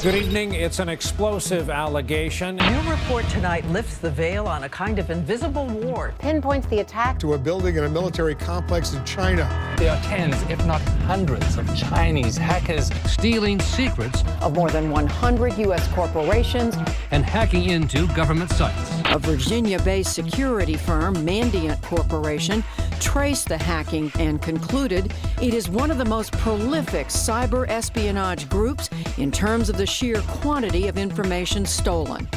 Good evening. It's an explosive allegation. A new report tonight lifts the veil on a kind of invisible war. Pinpoints the attack to a building in a military complex in China. There are tens, if not hundreds, of Chinese hackers stealing secrets of more than 100 U.S. corporations and hacking into government sites. A Virginia-based security firm, Mandiant Corporation, traced the hacking and concluded it is one of the most prolific cyber espionage groups in terms of the sheer quantity of information stolen.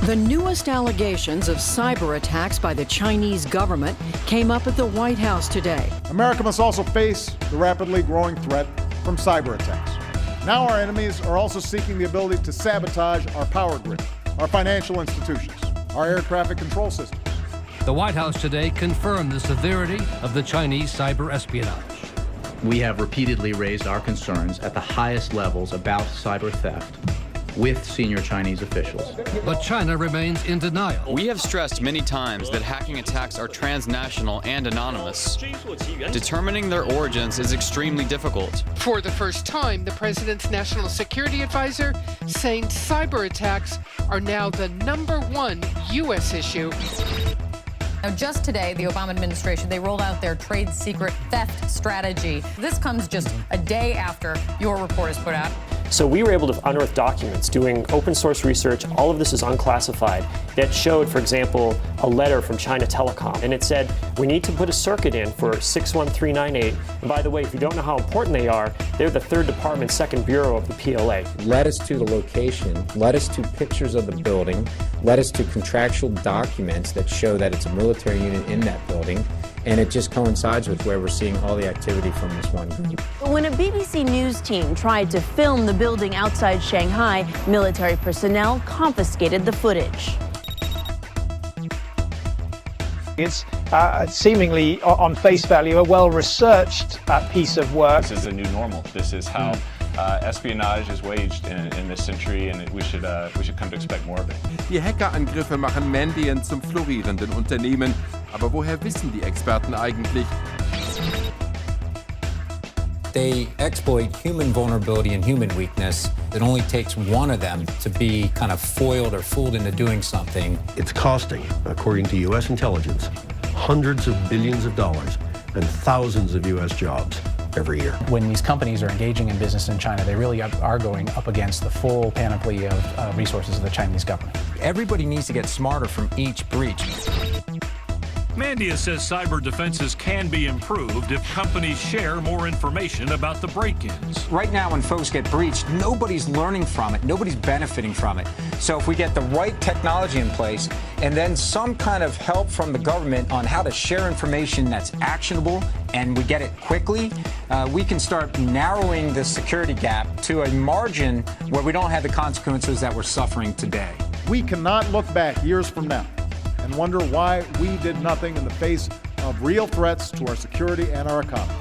The newest allegations of cyber attacks by the Chinese government came up at the White House today. America must also face the rapidly growing threat from cyber attacks. Now our enemies are also seeking the ability to sabotage our power grid, our financial institutions, our air traffic control systems. The White House today confirmed the severity of the Chinese cyber espionage. We have repeatedly raised our concerns at the highest levels about cyber theft with senior Chinese officials. But China remains in denial. We have stressed many times that hacking attacks are transnational and anonymous. Determining their origins is extremely difficult. For the first time, the president's national security advisor saying cyber attacks are now the #1 U.S. issue. Now, just today, the Obama administration, they rolled out their trade secret theft strategy. This comes just a day after your report is put out. So we were able to unearth documents doing open source research. All of this is unclassified. That showed, for example, a letter from China Telecom. And it said, we need to put a circuit in for 61398. And by the way, if you don't know how important they are, they're the 3rd Department, 2nd Bureau of the PLA. Led us to the location, led us to pictures of the building, led us to contractual documents that show that it's a military unit in that building. And it just coincides with where we're seeing all the activity from this one group. When a BBC News team tried to film the building outside Shanghai, military personnel confiscated the footage. It's seemingly, on face value, a well-researched piece of work. This is a new normal. This is how espionage is waged in this century, and we should come to expect more of it. Die Hackerangriffe machen Mandiant zum florierenden Unternehmen. Aber woher wissen die Experten eigentlich? They exploit human vulnerability and human weakness. It only takes one of them to be kind of foiled or fooled into doing something. It's costing, according to U.S. intelligence, hundreds of billions of dollars and thousands of U.S. jobs every year. When these companies are engaging in business in China, they really are going up against the full panoply of resources of the Chinese government. Everybody needs to get smarter from each breach. Mandiant says cyber defenses can be improved if companies share more information about the break-ins. Right now, when folks get breached, nobody's learning from it. Nobody's benefiting from it. So if we get the right technology in place and then some kind of help from the government on how to share information that's actionable and we get it quickly, we can start narrowing the security gap to a margin where we don't have the consequences that we're suffering today. We cannot look back years from now and wonder why we did nothing in the face of real threats to our security and our economy.